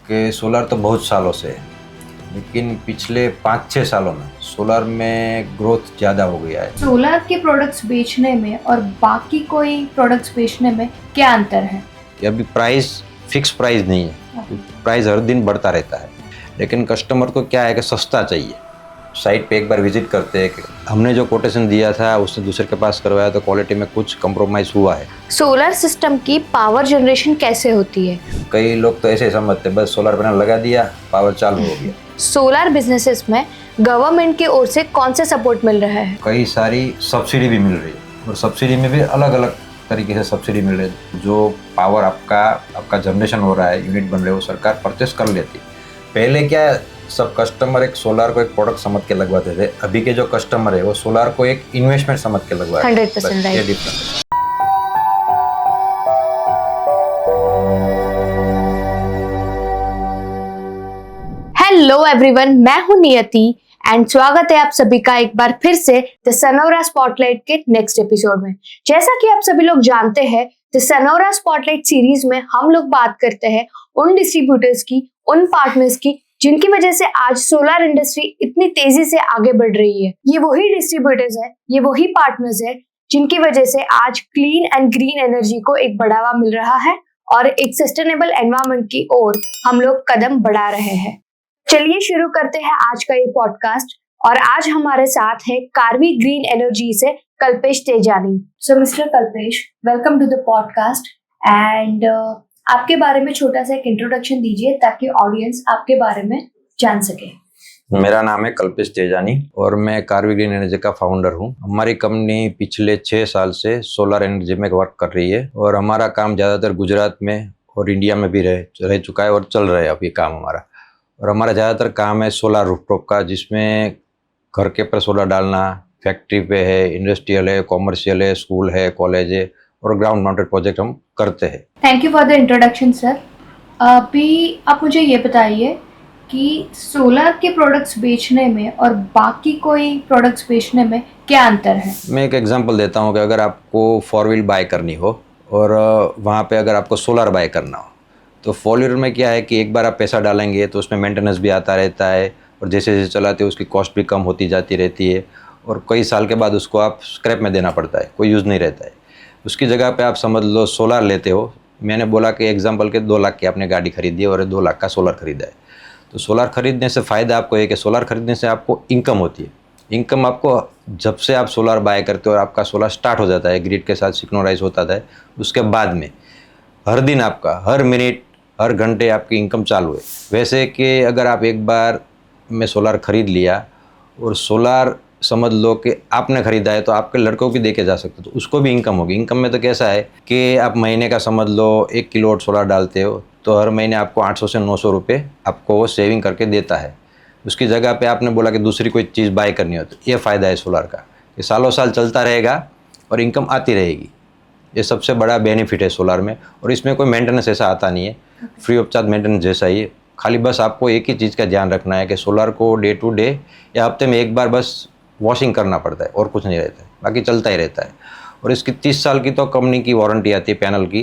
कि सोलर तो बहुत सालों से है, लेकिन पिछले 5-6 सालों में सोलर में ग्रोथ ज़्यादा हो गया है। सोलर के प्रोडक्ट्स बेचने में और बाकी कोई प्रोडक्ट्स बेचने में क्या अंतर है? कि अभी प्राइस फिक्स प्राइस नहीं है, प्राइस हर दिन बढ़ता रहता है, लेकिन कस्टमर को क्या है कि सस्ता चाहिए। साइट पे एक बार विजिट करते हैं कि हमने जो कोटेशन दिया था उसने दूसरे के पास करवाया तो क्वालिटी में कुछ कंप्रोमाइज़ हुआ है। सोलर सिस्टम की पावर जनरेशन कैसे होती है? कई लोग तो ऐसे समझते हैं बस सोलर पैनल लगा दिया पावर चालू हो गया। सोलर बिजनेसेस में गवर्नमेंट की ओर से कौन सा सपोर्ट मिल रहा है? कई सारी सब्सिडी भी मिल रही है और सब्सिडी में भी अलग अलग तरीके से सब्सिडी मिल रही है। जो पावर आपका जनरेशन हो रहा है, यूनिट बन रहे हो, सरकार परचेस कर लेती है। पहले क्या सब कस्टमर एक सोलर को एक प्रोडक्ट समझ के लगवाते थे, अभी के जो कस्टमर है वो सोलर को एक इन्वेस्टमेंट समझ के लगवा रहे हैं। 100% ये राइट। डिफरेंस है। हेलो एवरीवन, मैं हूं नियति एंड स्वागत है आप सभी का एक बार फिर से द सनोरा स्पॉटलाइट के नेक्स्ट एपिसोड में। जैसा कि आप सभी लोग जानते हैं, द सनोरा स्पॉटलाइट सीरीज में हम लोग बात करते हैं उन डिस्ट्रीब्यूटर्स की, उन पार्टनर्स की जिनकी वजह से आज सोलर इंडस्ट्री इतनी तेजी से आगे बढ़ रही है। ये वही डिस्ट्रीब्यूटर्स है, ये वही पार्टनर्स है जिनकी वजह से आज क्लीन एंड ग्रीन एनर्जी को एक बढ़ावा मिल रहा है और एक सस्टेनेबल एनवायरनमेंट की ओर हम लोग कदम बढ़ा रहे हैं। चलिए शुरू करते हैं आज का ये पॉडकास्ट और आज हमारे साथ है कार्वी ग्रीन एनर्जी से Kalpesh Tejani. So mister Kalpesh, welcome to the podcast and आपके बारे में छोटा सा एक इंट्रोडक्शन दीजिए ताकि ऑडियंस आपके बारे में जान सके। मेरा नाम है कल्पेश तेजानी और मैं कार्वी ग्रीन एनर्जी का फाउंडर हूँ। हमारी कंपनी पिछले 6 साल से सोलर एनर्जी में वर्क कर रही है और हमारा काम ज़्यादातर गुजरात में और इंडिया में भी रह चुका है और चल रहा है अभी काम हमारा। और हमारा ज़्यादातर काम है सोलर रूफटॉप का, जिसमें घर के ऊपर सोलर डालना, फैक्ट्री पे है, इंडस्ट्रियल है, कॉमर्शियल है, स्कूल है, कॉलेज है और ग्राउंड माउंटेड प्रोजेक्ट हम करते हैं। Thank you for the introduction sir. अभी आप मुझे ये बताइए कि सोलर के प्रोडक्ट्स बेचने में और बाकी कोई प्रोडक्ट्स बेचने में क्या अंतर है? मैं एक एग्जांपल देता हूँ कि अगर आपको 4 व्हील बाय करनी हो और वहाँ पे अगर आपको सोलर बाय करना हो तो 4 व्हीलर में क्या है कि एक बार आप पैसा डालेंगे तो उसमें मेंटेनेंस भी आता रहता है और जैसे जैसे चलाते हो उसकी कॉस्ट भी कम होती जाती रहती है और कई साल के बाद उसको आप स्क्रैप में देना पड़ता है, कोई यूज़ नहीं रहता है। उसकी जगह पे आप समझ लो सोलर लेते हो। मैंने बोला कि एग्जांपल के 2 लाख की आपने गाड़ी खरीदी है और 2 लाख का सोलर खरीदा है, तो सोलर खरीदने से फ़ायदा आपको है कि सोलर खरीदने से आपको इनकम होती है। इनकम आपको जब से आप सोलर बाय करते हो और आपका सोलर स्टार्ट हो जाता है, ग्रिड के साथ सिंक्रोनाइज होता है, उसके बाद में हर दिन आपका, हर मिनट, हर घंटे आपकी इनकम चालू है। वैसे कि अगर आप एक बार में सोलर ख़रीद लिया और सोलर समझ लो कि आपने ख़रीदा है तो आपके लड़कों को भी दे के जा सकते हो, तो उसको भी इनकम होगी। इनकम में तो कैसा है कि आप महीने का समझ लो 1 किलोवाट सोलर डालते हो तो हर महीने आपको 800 से 900 रुपये आपको वो सेविंग करके देता है। उसकी जगह पे आपने बोला कि दूसरी कोई चीज़ बाय करनी हो तो ये फ़ायदा है सोलर का कि सालों साल चलता रहेगा और इनकम आती रहेगी। ये सबसे बड़ा बेनिफिट है सोलर में और इसमें कोई मेंटेनेंस ऐसा आता नहीं है, फ्री ऑफ चार्ज मेंटेनेंस जैसा ही है। खाली बस आपको एक ही चीज़ का ध्यान रखना है कि सोलर को डे टू डे या हफ्ते में एक बार बस वॉशिंग करना पड़ता है और कुछ नहीं रहता है, बाकी चलता ही रहता है। और इसकी 30 साल की तो कंपनी की वारंटी आती है पैनल की,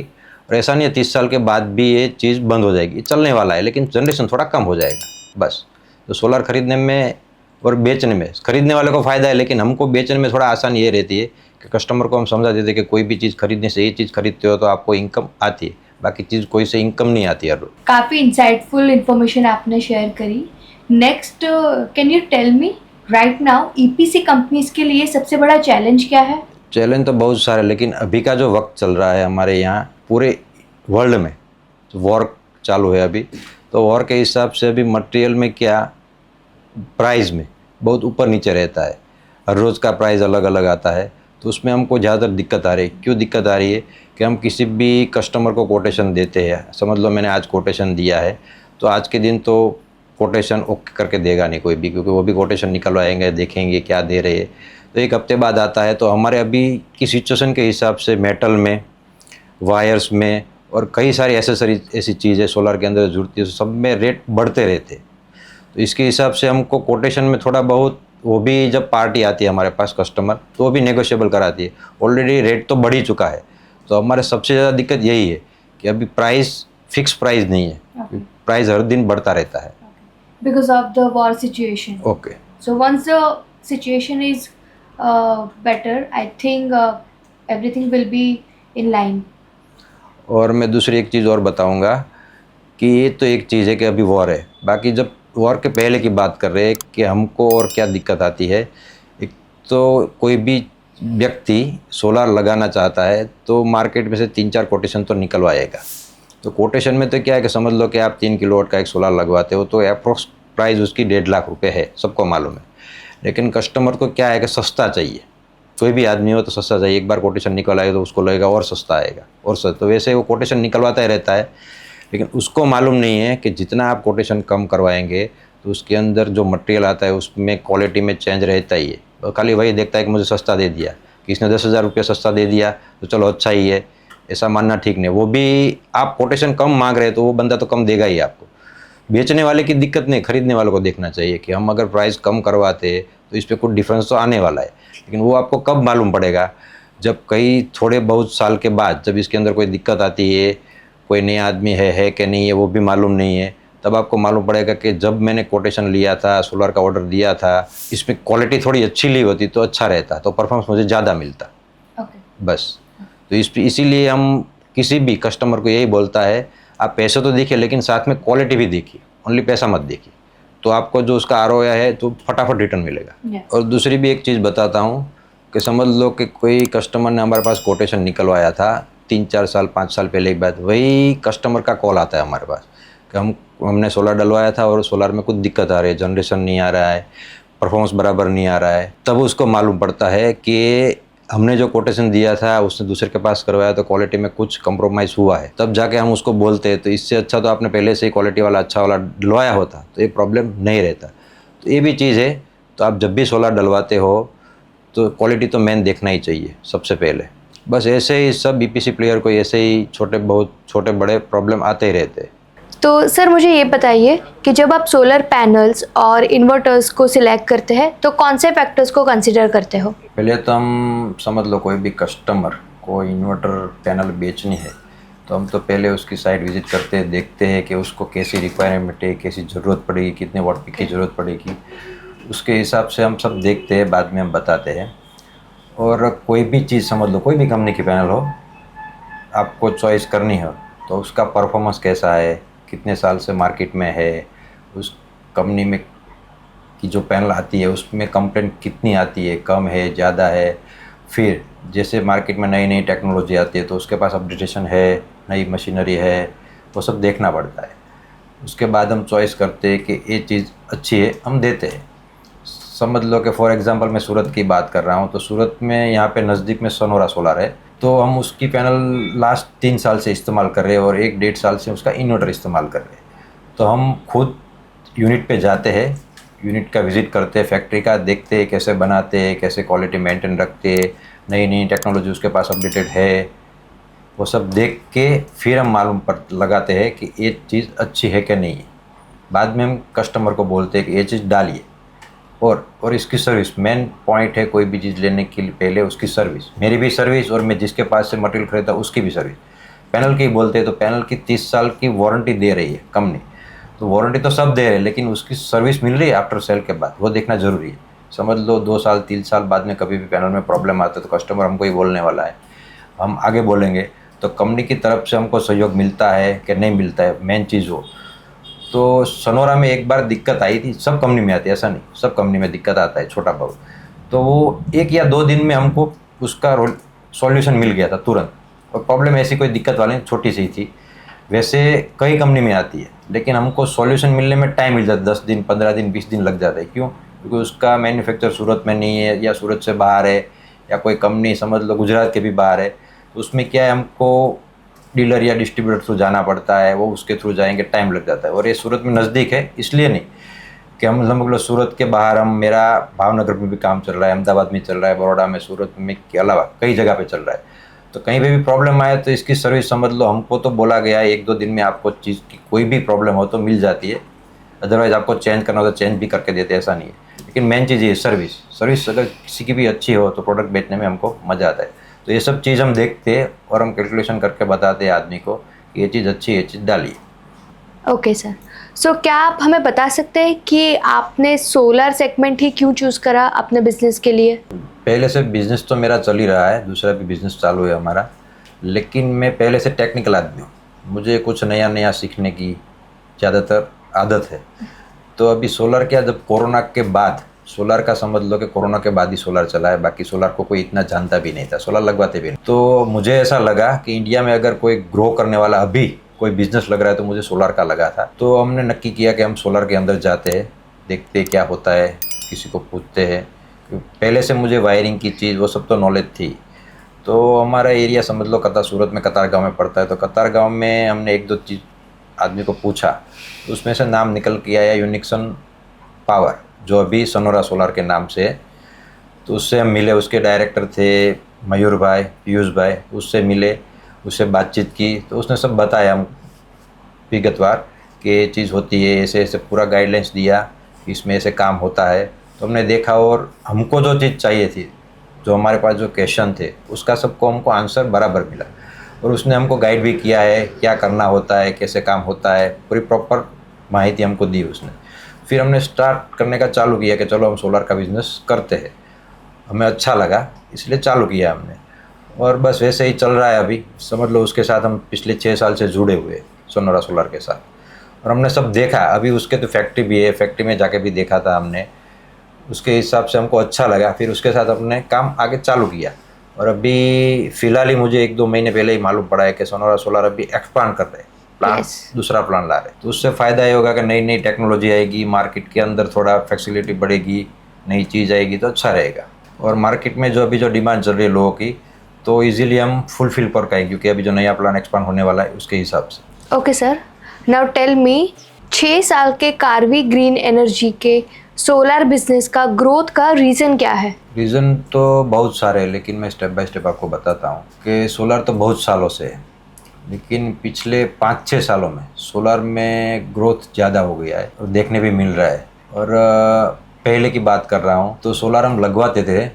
और ऐसा नहीं है 30 साल के बाद भी ये चीज़ बंद हो जाएगी, चलने वाला है लेकिन जनरेशन थोड़ा कम हो जाएगा बस। तो सोलर खरीदने में और बेचने में खरीदने वाले को फ़ायदा है, लेकिन हमको बेचने में थोड़ा आसानी ये रहती है कि कस्टमर को हम समझा देते हैं कि कोई भी चीज़ खरीदने से ये चीज़ खरीदते हो तो आपको इनकम आती है, बाकी चीज़ कोई से इनकम नहीं आती है। काफ़ी इंसाइटफुल इंफॉर्मेशन आपने शेयर करी। Next, can you tell me right now EPC companies के लिए सबसे बड़ा चैलेंज क्या है? चैलेंज तो बहुत सारे, लेकिन अभी का जो वक्त चल रहा है हमारे यहाँ पूरे वर्ल्ड में तो वॉर चालू है अभी, तो वॉर के हिसाब से अभी मटेरियल में क्या प्राइस में बहुत ऊपर नीचे रहता है, हर रोज़ का प्राइस अलग अलग आता है। तो उसमें हमको ज़्यादातर दिक्कत आ रही है। क्यों दिक्कत आ रही है कि हम किसी भी कस्टमर को कोटेशन देते हैं, समझ लो मैंने आज कोटेशन दिया है तो आज के दिन तो कोटेशन ओके करके देगा नहीं कोई भी, क्योंकि वो भी कोटेशन निकलवाएंगे, देखेंगे क्या दे रहे हैं, तो 1 हफ्ते बाद आता है। तो हमारे अभी की सिचुएशन के हिसाब से मेटल में, वायर्स में और कई सारी एसेसरीज ऐसी चीज़ें सोलर के अंदर जुड़ती है, सब में रेट बढ़ते रहते। तो इसके हिसाब से हमको कोटेशन में थोड़ा बहुत, वो भी जब पार्टी आती है हमारे पास कस्टमर तो वो भी नेगोशिएबल कराती है। ऑलरेडी रेट तो बढ़ ही चुका है, तो हमारे सबसे ज़्यादा दिक्कत यही है कि अभी प्राइस फिक्स प्राइस नहीं है। प्राइस हर दिन बढ़ता रहता है। Because of the war situation. Okay. So once the situation is better, I think everything will be in line. और मैं दूसरी एक चीज़ और बताऊंगा कि ये तो एक चीज़ है कि अभी वॉर है, बाकी जब वॉर के पहले की बात कर रहे हैं कि हमको और क्या दिक्कत आती है। एक तो कोई भी व्यक्ति सोलार लगाना चाहता है तो मार्केट में से 3-4 कोटेशन तो निकलवाएगा। तो कोटेशन में तो क्या है कि समझ लो कि आप 3 किलोवाट का एक सोलार लगवाते हो तो अप्रोक्स प्राइस उसकी 1.5 लाख रुपए है, सबको मालूम है। लेकिन कस्टमर को क्या है कि सस्ता चाहिए, कोई भी आदमी हो तो सस्ता चाहिए। एक बार कोटेशन निकल आएगा तो उसको लगेगा और सस्ता आएगा और सस्ता, तो वैसे वो कोटेशन निकलवाता ही रहता है। लेकिन उसको मालूम नहीं है कि जितना आप कोटेशन कम करवाएंगे तो उसके अंदर जो मटेरियल आता है उसमें क्वालिटी में चेंज रहता ही है। और खाली वही देखता है कि मुझे सस्ता दे दिया, कि इसने 10,000 रुपये सस्ता दे दिया तो चलो अच्छा ही है, ऐसा मानना ठीक नहीं। वो भी आप कोटेशन कम मांग रहे हैं तो वो बंदा तो कम देगा ही आपको। बेचने वाले की दिक्कत नहीं, खरीदने वालों को देखना चाहिए कि हम अगर प्राइस कम करवाते तो इस पर कुछ डिफरेंस तो आने वाला है। लेकिन वो आपको कब मालूम पड़ेगा, जब कई थोड़े बहुत साल के बाद जब इसके अंदर कोई दिक्कत आती है, कोई नया आदमी है कि नहीं है वो भी मालूम नहीं है, तब आपको मालूम पड़ेगा कि जब मैंने कोटेशन लिया था, सोलर का ऑर्डर दिया था, इसमें क्वालिटी थोड़ी अच्छी ली होती तो अच्छा रहता, तो परफॉर्मेंस मुझे ज़्यादा मिलता। बस तो इसीलिए हम किसी भी कस्टमर को यही बोलता है, आप पैसे तो देखिए लेकिन साथ में क्वालिटी भी देखिए, ओनली पैसा मत देखिए, तो आपको जो उसका ROI है तो फटाफट रिटर्न मिलेगा। और दूसरी भी एक चीज़ बताता हूँ कि समझ लो कि कोई कस्टमर ने हमारे पास कोटेशन निकलवाया था 3-4 साल 5 साल पहले की बात, वही कस्टमर का कॉल आता है हमारे पास कि हमने सोलर डलवाया था और सोलर में कुछ दिक्कत आ रही है, जनरेशन नहीं आ रहा है, परफॉर्मेंस बराबर नहीं आ रहा है। तब उसको मालूम पड़ता है कि हमने जो कोटेशन दिया था उसने दूसरे के पास करवाया तो क्वालिटी में कुछ कंप्रोमाइज़ हुआ है। तब जाके हम उसको बोलते हैं तो इससे अच्छा तो आपने पहले से ही क्वालिटी वाला अच्छा वाला डलवाया होता तो ये प्रॉब्लम नहीं रहता। तो ये भी चीज़ है, तो आप जब भी सोलर डलवाते हो तो क्वालिटी तो मेन देखना ही चाहिए सबसे पहले। बस ऐसे ही सब EPC प्लेयर को ऐसे ही छोटे बड़े प्रॉब्लम आते ही रहते हैं। तो सर मुझे ये बताइए कि जब आप सोलर पैनल्स और इन्वर्टर्स को सिलेक्ट करते हैं तो कौन से फैक्टर्स को कंसिडर करते हो? पहले तो हम समझ लो कोई भी कस्टमर को इन्वर्टर पैनल बेचनी है तो हम तो पहले उसकी साइट विजिट करते हैं, देखते हैं कि उसको कैसी रिक्वायरमेंट है, कैसी ज़रूरत पड़ेगी, कितने वाट पीक की ज़रूरत पड़ेगी, उसके हिसाब से हम सब देखते हैं, बाद में हम बताते हैं। और कोई भी चीज़ समझ लो कोई भी कंपनी की पैनल हो, आपको चॉइस करनी हो तो उसका परफॉर्मेंस कैसा है, कितने साल से मार्केट में है, उस कंपनी में की जो पैनल आती है उसमें कंप्लेंट कितनी आती है, कम है, ज़्यादा है। फिर जैसे मार्केट में नई नई टेक्नोलॉजी आती है तो उसके पास अपडेटेशन है, नई मशीनरी है, वो सब देखना पड़ता है। उसके बाद हम चॉइस करते हैं कि ये चीज़ अच्छी है, हम देते हैं। समझ लो कि फॉर एग्जांपल मैं सूरत की बात कर रहा हूँ तो सूरत में यहाँ पे नज़दीक में सनोरा सोलर है, तो हम उसकी पैनल लास्ट 3 साल से इस्तेमाल कर रहे हैं और 1-1.5 साल से उसका इन्वर्टर इस्तेमाल कर रहे हैं। तो हम खुद यूनिट पे जाते हैं, यूनिट का विज़िट करते हैं, फैक्ट्री का देखते हैं कैसे बनाते हैं, कैसे क्वालिटी मेंटेन रखते हैं, नई नई टेक्नोलॉजी उसके पास अपडेटेड है, वो सब देख के फिर हम मालूम लगाते हैं कि ये चीज़ अच्छी है कि नहीं है। बाद में हम कस्टमर को बोलते हैं कि ये चीज़ डालिए। और इसकी सर्विस मेन पॉइंट है, कोई भी चीज़ लेने के लिए पहले उसकी सर्विस, मेरी भी सर्विस और मैं जिसके पास से मटेरियल खरीदा उसकी भी सर्विस। पैनल की बोलते हैं तो पैनल की 30 साल की वारंटी दे रही है कंपनी, तो वारंटी तो सब दे रहे हैं लेकिन उसकी सर्विस मिल रही है आफ्टर सेल के बाद, वो देखना ज़रूरी है। समझ लो 2 साल 3 साल बाद में कभी भी पैनल में प्रॉब्लम आता है तो कस्टमर हमको ही बोलने वाला है, हम आगे बोलेंगे तो कंपनी की तरफ से हमको सहयोग मिलता है कि नहीं मिलता है, मेन चीज़ हो। तो सनोरा में एक बार दिक्कत आई थी, सब कंपनी में आती है ऐसा नहीं, सब कंपनी में दिक्कत आता है छोटा बहुत, तो वो 1 या 2 दिन में हमको उसका सॉल्यूशन मिल गया था तुरंत। और प्रॉब्लम ऐसी कोई दिक्कत वाली छोटी सी थी, वैसे कई कंपनी में आती है लेकिन हमको सॉल्यूशन मिलने में टाइम मिल जाता है, 10 दिन 15 दिन 20 दिन लग जाता है। क्यों? क्योंकि उसका मैन्युफैक्चर सूरत में नहीं है या सूरत से बाहर है या कोई कंपनी समझ लो गुजरात के भी बाहर है, तो उसमें क्या है हमको डीलर या डिस्ट्रीब्यूटर थ्रू जाना पड़ता है, वो उसके थ्रू जाएंगे, टाइम लग जाता है। और ये सूरत में नज़दीक है इसलिए नहीं कि हम समझ लो सूरत के बाहर, हम मेरा भावनगर में भी काम चल रहा है, अहमदाबाद में चल रहा है, बड़ौदा में, सूरत में के अलावा कई जगह पे चल रहा है, तो कहीं पे भी प्रॉब्लम आए तो इसकी सर्विस समझ लो हमको तो बोला गया है 1-2 दिन में आपको चीज़ की कोई भी प्रॉब्लम हो तो मिल जाती है, अदरवाइज़ आपको चेंज करना हो तो चेंज भी करके देते हैं, ऐसा नहीं है। लेकिन मेन चीज़ ये सर्विस अगर किसी की भी अच्छी हो तो प्रोडक्ट बेचने में हमको मज़ा आता है। तो ये सब चीज़ हम देखते हैं और हम कैलकुलेशन करके बताते हैं आदमी को कि ये चीज़ अच्छी है, ये चीज़ डालिए। Okay sir. सो क्या आप हमें बता सकते हैं कि आपने सोलर सेगमेंट ही क्यों चूज़ करा अपने बिजनेस के लिए? पहले से बिजनेस तो मेरा चल ही रहा है, दूसरा भी बिजनेस चालू है हमारा, लेकिन मैं पहले से टेक्निकल आदमी हूँ। मुझे कुछ नया नया सीखने की ज़्यादातर आदत है। तो अभी सोलर क्या, जब कोरोना के बाद, सोलर का समझ लो कि कोरोना के बाद ही सोलर चला है, बाकी सोलर को कोई इतना जानता भी नहीं था, सोलर लगवाते भी नहीं। तो मुझे ऐसा लगा कि इंडिया में अगर कोई ग्रो करने वाला अभी कोई बिजनेस लग रहा है तो मुझे सोलर का लगा था। तो हमने नक्की किया कि हम सोलर के अंदर जाते हैं, देखते क्या होता है, किसी को पूछते हैं। पहले से मुझे वायरिंग की चीज़ वो सब तो नॉलेज थी। तो हमारा एरिया समझ लो कतार, सूरत में कतार गांव में पड़ता है। तो कतार गांव में हमने एक दो चीज़ आदमी को पूछा, तो उसमें से नाम निकल के आया यूनिक्सन पावर, जो अभी सनोरा सोलर के नाम से है। तो उससे हम मिले, उसके डायरेक्टर थे मयूर भाई, पीयूष भाई, उससे मिले, उससे बातचीत की। तो उसने सब बताया हम विगतवार कि ये चीज़ होती है, ऐसे ऐसे पूरा गाइडलाइंस दिया कि इसमें ऐसे काम होता है। तो हमने देखा और हमको जो चीज़ चाहिए थी, जो हमारे पास जो क्वेश्चन थे, उसका सबको हमको आंसर बराबर मिला। और उसने हमको गाइड भी किया है क्या करना होता है, कैसे काम होता है, पूरी प्रॉपर माहिती हमको दी उसने। फिर हमने स्टार्ट करने का चालू किया कि चलो हम सोलर का बिज़नेस करते हैं। हमें अच्छा लगा इसलिए चालू किया हमने, और बस वैसे ही चल रहा है अभी। समझ लो उसके साथ हम पिछले 6 साल से जुड़े हुए सोनोरा सोलर के साथ। और हमने सब देखा, अभी उसके तो फैक्ट्री भी है, फैक्ट्री में जाके भी देखा था हमने, उसके हिसाब से हमको अच्छा लगा। फिर उसके साथ अपने काम आगे चालू किया। और अभी फ़िलहाल ही मुझे 1-2 महीने पहले ही मालूम पड़ा है कि सोनोरा सोलर अभी एक्सपांड कर रहे हैं, प्लान Yes. दूसरा प्लान ला रहे हैं। तो उससे फ़ायदा ये होगा कि नई नई टेक्नोलॉजी आएगी, मार्केट के अंदर थोड़ा फैसिलिटी बढ़ेगी, नई चीज़ आएगी तो अच्छा रहेगा। और मार्केट में जो अभी जो डिमांड चल रही है लोगों की, तो ईजिली हम फुलफिल कर पाएंगे, क्योंकि अभी जो नया प्लान एक्सपांड होने वाला है उसके हिसाब से। Okay sir. Now tell me, 6 साल के कारवी ग्रीन एनर्जी के सोलर बिजनेस का ग्रोथ का रीज़न क्या है? रीज़न तो बहुत सारे हैं, लेकिन मैं स्टेप बाय स्टेप आपको बताता हूँ कि सोलर तो बहुत सालों से है, लेकिन पिछले 5-6 सालों में सोलर में ग्रोथ ज़्यादा हो गया है और देखने भी मिल रहा है। और पहले की बात कर रहा हूँ तो सोलर हम लगवाते थे,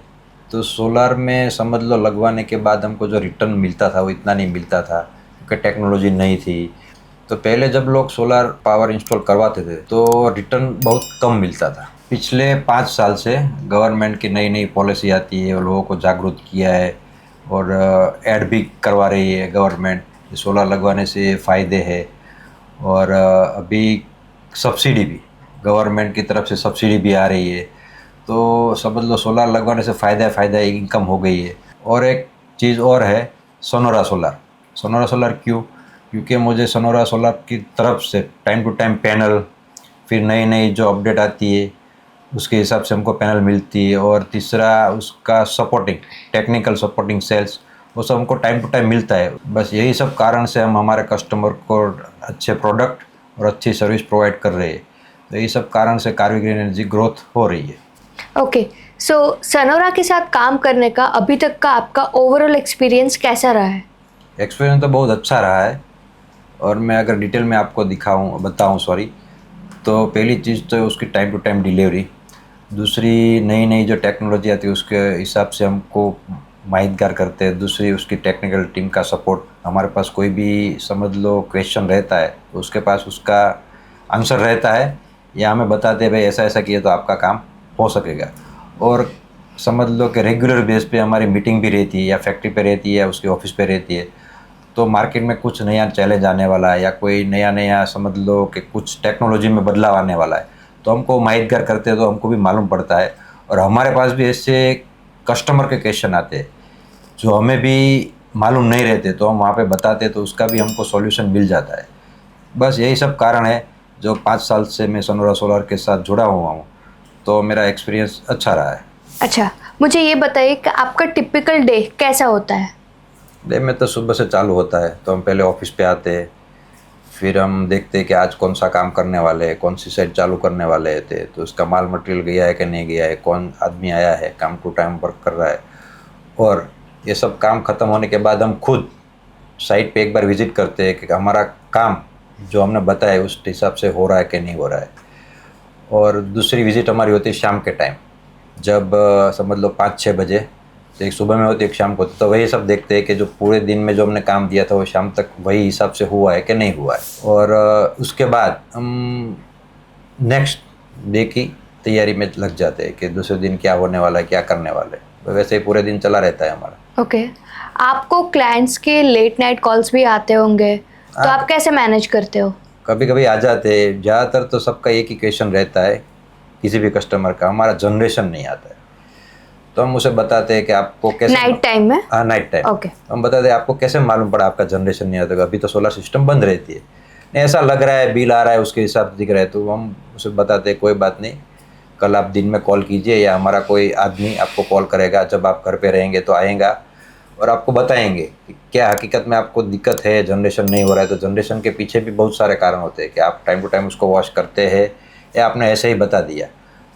तो सोलर में समझ लो लगवाने के बाद हमको जो रिटर्न मिलता था वो इतना नहीं मिलता था, क्योंकि टेक्नोलॉजी नहीं थी। तो पहले जब लोग सोलर पावर इंस्टॉल करवाते थे तो रिटर्न बहुत कम मिलता था। पिछले 5 साल से गवर्नमेंट की नई नई पॉलिसी आती है और लोगों को जागरूक किया है, और ऐड भी करवा रही है गवर्नमेंट, सोलर लगवाने से फ़ायदे हैं। और अभी सब्सिडी भी, गवर्नमेंट की तरफ से सब्सिडी भी आ रही है। तो समझ लो सोलर लगवाने से फ़ायदा है, इनकम हो गई है। और एक चीज़ और है, सोनोरा सोलर। सोनोरा सोलर क्यों? क्योंकि मुझे सोनोरा सोलर की तरफ से टाइम टू टाइम पैनल, फिर नई नई जो अपडेट आती है उसके हिसाब से हमको पैनल मिलती है। और तीसरा उसका सपोर्टिंग, टेक्निकल सपोर्टिंग सेल्स, वो सब हमको टाइम टू टाइम मिलता है। बस यही सब कारण से हम हमारे कस्टमर को अच्छे प्रोडक्ट और अच्छी सर्विस प्रोवाइड कर रहे हैं। तो यही सब कारण से कारवी ग्रीन एनर्जी ग्रोथ हो रही है। ओके। सो सनोरा के साथ काम करने का अभी तक का आपका ओवरऑल एक्सपीरियंस कैसा रहा है? एक्सपीरियंस तो बहुत अच्छा रहा है, और मैं अगर डिटेल में आपको बताऊं तो पहली चीज़ तो उसकी टाइम टू टाइम डिलीवरी, दूसरी नई नई जो टेक्नोलॉजी आती है उसके हिसाब से हमको माहितगार करते हैं, दूसरी उसकी टेक्निकल टीम का सपोर्ट। हमारे पास कोई भी समझ लो क्वेश्चन रहता है तो उसके पास उसका आंसर रहता है, या हमें बताते हैं भाई ऐसा ऐसा किया तो आपका काम हो सकेगा। और समझ लो कि रेगुलर बेस पे हमारी मीटिंग भी रहती है, या फैक्ट्री पे रहती है या उसकी ऑफिस पे रहती है। तो मार्केट में कुछ नया चैलेंज आने वाला है, या कोई नया समझ लो कि कुछ टेक्नोलॉजी में बदलाव आने वाला है, तो हमको माहितगार करते हैं, तो हमको भी मालूम पड़ता है। और हमारे पास भी ऐसे कस्टमर के क्वेश्चन आते हैं जो हमें भी मालूम नहीं रहते, तो हम वहाँ पे बताते, तो उसका भी हमको सॉल्यूशन मिल जाता है। बस यही सब कारण है जो 5 साल से मैं सोनोरा सोलर के साथ जुड़ा हुआ हूँ, तो मेरा एक्सपीरियंस अच्छा रहा है। अच्छा, मुझे ये बताइए कि आपका टिपिकल डे कैसा होता है? डे में तो सुबह से चालू होता है, तो हम पहले ऑफिस पे आते हैं, फिर हम देखते हैं कि आज कौन सा काम करने वाले हैं, कौन सी साइड चालू करने वाले थे, तो उसका माल मटेरियल गया है कि नहीं गया है, कौन आदमी आया है, काम टू टाइम वर्क कर रहा है। और ये सब काम ख़त्म होने के बाद हम खुद साइट पे एक बार विज़िट करते हैं कि हमारा काम जो हमने बताया उस हिसाब से हो रहा है कि नहीं हो रहा है। और दूसरी विज़िट हमारी होती है शाम के टाइम, जब समझ लो 5-6 बजे तो एक सुबह में होती है, एक शाम को होती है। तो वही सब देखते हैं कि जो पूरे दिन में जो हमने काम दिया था वो शाम तक वही हिसाब से हुआ है कि नहीं हुआ है। और उसके बाद हम नेक्स्ट डे की तैयारी में लग जाते हैं कि दूसरे दिन क्या होने वाला है, क्या करने वाले हैं। तो वैसे ही पूरे दिन चला रहता है हमारा। ओके आपको क्लाइंट्स के लेट नाइट कॉल्स भी आते होंगे, तो आप कैसे मैनेज करते हो? कभी कभी आ जाते हैं। ज़्यादातर तो सबका एक ही क्वेश्चन रहता है किसी भी कस्टमर का, हमारा जनरेशन नहीं आता है। तो हम उसे बताते हैं कि आपको कैसे, नाइट टाइम में? हाँ नाइट टाइम। ओके हम बताते हैं आपको कैसे मालूम पड़ा आपका जनरेशन नहीं आता, अभी तो सोलर सिस्टम बंद रहती है। नहीं ऐसा लग रहा है, बिल आ रहा है उसके हिसाब से दिख रहा है। तो हम उसे बताते हैं कोई बात नहीं, कल आप दिन में कॉल कीजिए या हमारा कोई आदमी आपको कॉल करेगा, जब आप घर पे रहेंगे तो आएगा और आपको बताएंगे कि क्या हकीकत में आपको दिक्कत है, जनरेशन नहीं हो रहा है। तो जनरेशन के पीछे भी बहुत सारे कारण होते हैं कि आप टाइम टू टाइम उसको वॉश करते हैं या आपने ऐसे ही बता दिया।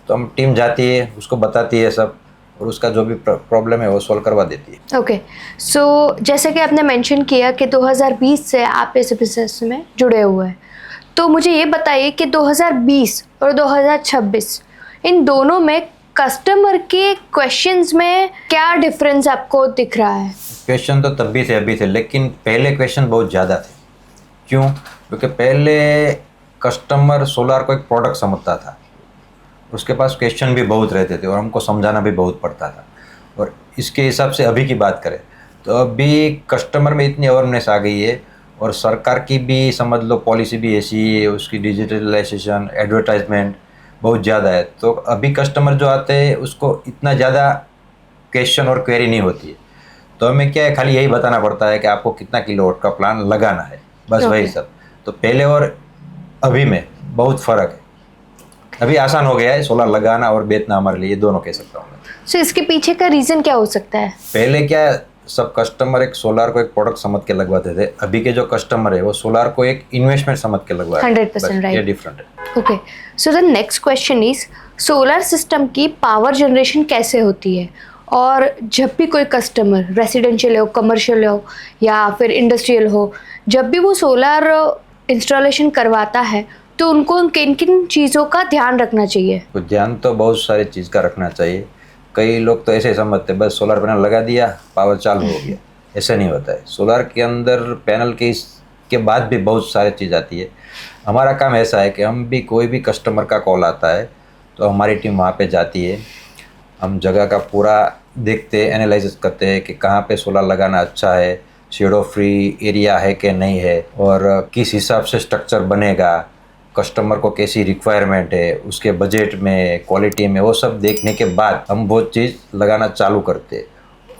तो हम टीम जाती है, उसको बताती है सब, और उसका जो भी प्रॉब्लम है वो सॉल्व करवा देती है। ओके सो जैसे कि आपने मेंशन किया कि 2020 से आप इस बिजनेस में जुड़े हुए हैं, तो मुझे ये बताइए कि 2020 और 2026 इन दोनों में कस्टमर के क्वेश्चंस में क्या डिफरेंस आपको दिख रहा है? क्वेश्चन तो तब भी थे अभी थे, लेकिन पहले क्वेश्चन बहुत ज़्यादा थे। क्यों? क्योंकि पहले कस्टमर सोलार को एक प्रोडक्ट समझता था, उसके पास क्वेश्चन भी बहुत रहते थे और हमको समझाना भी बहुत पड़ता था। और इसके हिसाब से अभी की बात करें तो अभी कस्टमर में इतनी अवेयरनेस आ गई है, और सरकार की भी समझ लो पॉलिसी भी ऐसी है, उसकी डिजिटलाइजेशन, एडवर्टाइजमेंट बहुत ज़्यादा है। तो अभी कस्टमर जो आते हैं उसको इतना ज़्यादा क्वेश्चन और क्वेरी नहीं होती है। तो हमें क्या है, खाली यही बताना पड़ता है कि आपको कितना किलोवाट का प्लान लगाना है, बस वही सब। तो पहले और अभी में बहुत फ़र्क है। अभी आसान हो गया है सोलर लगाना और बेचना हमारे लिए, दोनों कह सकता हूँ मैं। सो इसके पीछे का रीज़न क्या हो सकता है? पहले क्या सब कस्टमर एक सोलार को एक प्रोडक्ट समझ के लगवाते थे, अभी के जो कस्टमर है वो सोलार को एक इन्वेस्टमेंट समझ के लगवा रहे हैं। 100% राइट। ये डिफरेंट है। Okay so the next question is solar system की पावर जनरेशन कैसे होती है, और जब भी कोई कस्टमर रेसिडेंशियल हो, कमर्शियल हो या फिर इंडस्ट्रियल हो, जब भी वो सोलर इंस्टॉलेशन करवाता है तो उनको किन किन चीज़ों का ध्यान रखना चाहिए? तो ध्यान तो बहुत सारी चीज़ का रखना चाहिए। कई लोग तो ऐसे समझते हैं बस सोलर पैनल लगा दिया पावर चालू हो गया, ऐसे नहीं होता है। सोलर के अंदर पैनल के बाद भी बहुत सारी चीज़ आती है। हमारा काम ऐसा है कि हम भी कोई भी कस्टमर का कॉल आता है तो हमारी टीम वहाँ पे जाती है, हम जगह का पूरा देखते हैं, एनालिसिस करते हैं कि कहाँ पे सोलर लगाना अच्छा है, शेडो फ्री एरिया है कि नहीं है, और किस हिसाब से स्ट्रक्चर बनेगा, कस्टमर को कैसी रिक्वायरमेंट है, उसके बजट में, क्वालिटी में, वो सब देखने के बाद हम वो चीज़ लगाना चालू करते हैं।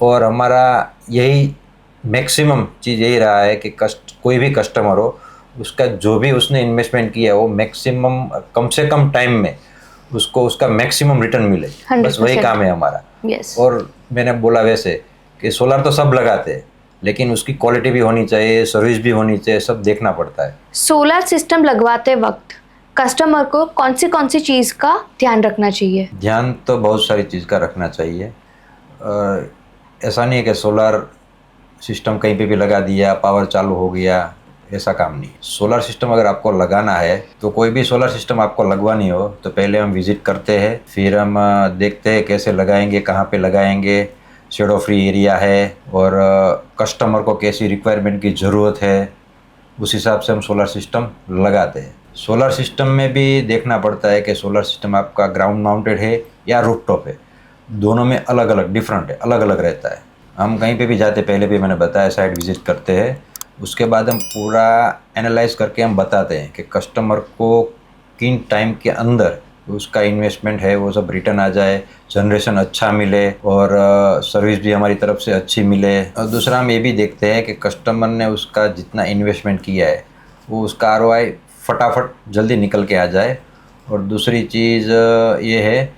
और हमारा यही मैक्सिमम चीज़ यही रहा है कि कोई भी कस्टमर हो, उसका जो भी उसने इन्वेस्टमेंट किया है वो मैक्सिमम कम से कम टाइम में उसको उसका मैक्सिमम रिटर्न मिले, बस वही काम है हमारा। Yes. और मैंने बोला वैसे कि सोलर तो सब लगाते हैं, लेकिन उसकी क्वालिटी भी होनी चाहिए, सर्विस भी होनी चाहिए, सब देखना पड़ता है। सोलर सिस्टम लगवाते वक्त कस्टमर को कौन सी चीज़ का ध्यान रखना चाहिए? ध्यान तो बहुत सारी चीज़ का रखना चाहिए। ऐसा नहीं है कि सोलर सिस्टम कहीं पे भी लगा दिया पावर चालू हो गया, ऐसा काम नहीं। सोलर सिस्टम अगर आपको लगाना है तो कोई भी सोलर सिस्टम आपको लगवानी हो तो पहले हम विज़िट करते हैं, फिर हम देखते हैं कैसे लगाएंगे, कहाँ पे लगाएंगे, शेडो फ्री एरिया है, और कस्टमर को कैसी रिक्वायरमेंट की ज़रूरत है, उस हिसाब से हम सोलर सिस्टम लगाते हैं। सोलर सिस्टम में भी देखना पड़ता है कि सोलर सिस्टम आपका ग्राउंड माउंटेड है या रूफटॉप है, दोनों में अलग अलग डिफरेंट है, अलग अलग रहता है। हम कहीं पे भी जाते, पहले भी मैंने बताया, साइट विजिट करते हैं, उसके बाद हम पूरा एनालाइज करके हम बताते हैं कि कस्टमर को किन टाइम के अंदर उसका इन्वेस्टमेंट है वो सब रिटर्न आ जाए, जनरेशन अच्छा मिले और सर्विस भी हमारी तरफ से अच्छी मिले। और दूसरा हम ये भी देखते हैं कि कस्टमर ने उसका जितना इन्वेस्टमेंट किया है वो उसका ROI फटाफट जल्दी निकल के आ जाए। और दूसरी चीज़ ये है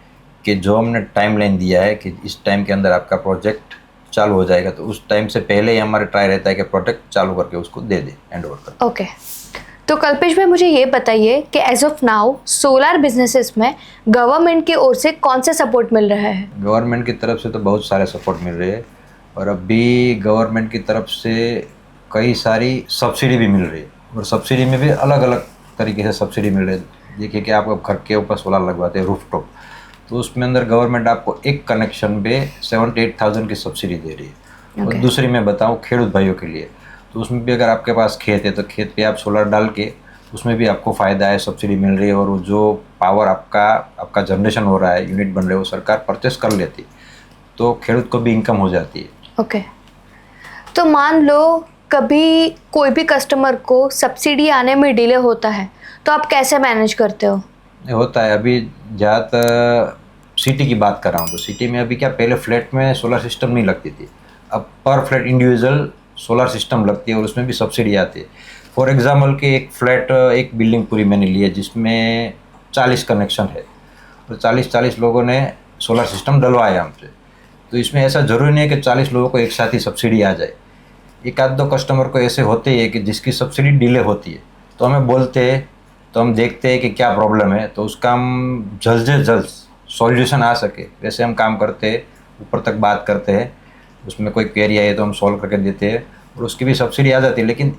कि जो हमने टाइम लाइन दिया है कि इस टाइम के अंदर आपका प्रोजेक्ट चालू हो जाएगा, तो उस टाइम से पहले ही हमारा ट्राई रहता है कि प्रोजेक्ट चालू करके उसको दे दे, हैंड ओवर कर। ओके तो कल्पेश भाई मुझे ये बताइए कि as of now solar businesses में गवर्नमेंट की ओर से कौन सा सपोर्ट मिल रहा है? गवर्नमेंट की तरफ से तो बहुत सारे सपोर्ट मिल रहे हैं, और अभी गवर्नमेंट की तरफ से कई सारी सब्सिडी भी मिल रही है, और सब्सिडी में भी अलग अलग तरीके से सब्सिडी मिल रही है। देखिए कि आप घर के ऊपर सोलर लगवाते हैं रूफटॉप, तो उसमें अंदर गवर्नमेंट आपको एक कनेक्शन पे 78,000 की सब्सिडी दे रही है। और दूसरी मैं बताऊँ खेडूत भाइयों के लिए, तो उसमें भी अगर आपके पास खेत है तो खेत पे आप सोलर डाल के उसमें भी आपको फ़ायदा है, सब्सिडी मिल रही है, और वो जो पावर आपका जनरेशन हो रहा है, यूनिट बन रहे हो, सरकार परचेस कर लेती, तो खेडूत को भी इनकम हो जाती है। ओके। तो मान लो कभी कोई भी कस्टमर को सब्सिडी आने में डिले होता है, तो आप कैसे मैनेज करते हो? ये होता है। अभी ज़्यादातर सिटी की बात कर रहा हूँ, तो सिटी में अभी क्या, पहले फ्लैट में सोलर सिस्टम नहीं लगती थी, अब पर फ्लैट इंडिविजुअल सोलर सिस्टम लगती है और उसमें भी सब्सिडी आती है। फॉर एग्जांपल कि एक फ्लैट, एक बिल्डिंग पूरी मैंने ली है जिसमें 40 कनेक्शन है और 40 लोगों ने सोलर सिस्टम डलवाया हमसे। तो इसमें ऐसा ज़रूरी नहीं है कि 40 लोगों को एक साथ ही सब्सिडी आ जाए। एक आध दो कस्टमर को ऐसे होते ही है कि जिसकी सब्सिडी डिले होती है, तो हमें बोलते हैं, तो हम देखते हैं कि क्या प्रॉब्लम है, तो उसका हम जल्द से जल्द सॉल्यूशन आ सके वैसे हम काम करते हैं, ऊपर तक बात करते हैं, उसमें कोई क्वेरी आई है तो हम सॉल्व करके देते हैं और उसकी भी सब्सिडी आ जाती है, लेकिन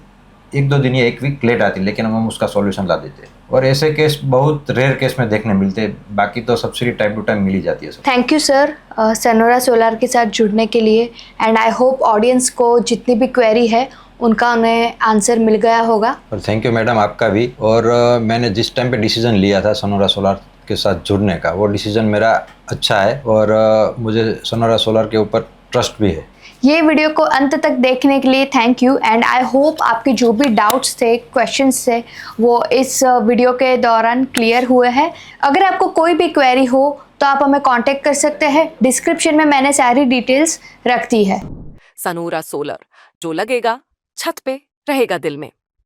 1-2 दिन या 1 वीक लेट आती है, लेकिन हम उसका सॉल्यूशन ला देते हैं। और ऐसे केस बहुत रेयर केस में देखने मिलते हैं, बाकी तो सब्सिडी टाइम टू टाइम मिल ही जाती है। Thank you sir Sanora solar के साथ जुड़ने के लिए, एंड आई होप ऑडियंस को जितनी भी क्वेरी है उनका उन्हें आंसर मिल गया होगा। और थैंक यू मैडम आपका भी। और मैंने जिस टाइम पे डिसीजन लिया था सनोरा सोलार के साथ जुड़ने का, वो डिसीजन मेरा अच्छा है और मुझे सनोरा सोलार के ऊपर ट्रस्ट भी है। ये वीडियो को अंत तक देखने के लिए thank you, and I hope आपके जो भी डाउट्स थे, क्वेश्चंस थे, वो इस वीडियो के दौरान क्लियर हुए हैं। अगर आपको कोई भी क्वेरी हो तो आप हमें कांटेक्ट कर सकते हैं, डिस्क्रिप्शन में मैंने सारी डिटेल्स रख दी है। सनोरा सोलर, जो लगेगा छत पे रहेगा दिल में।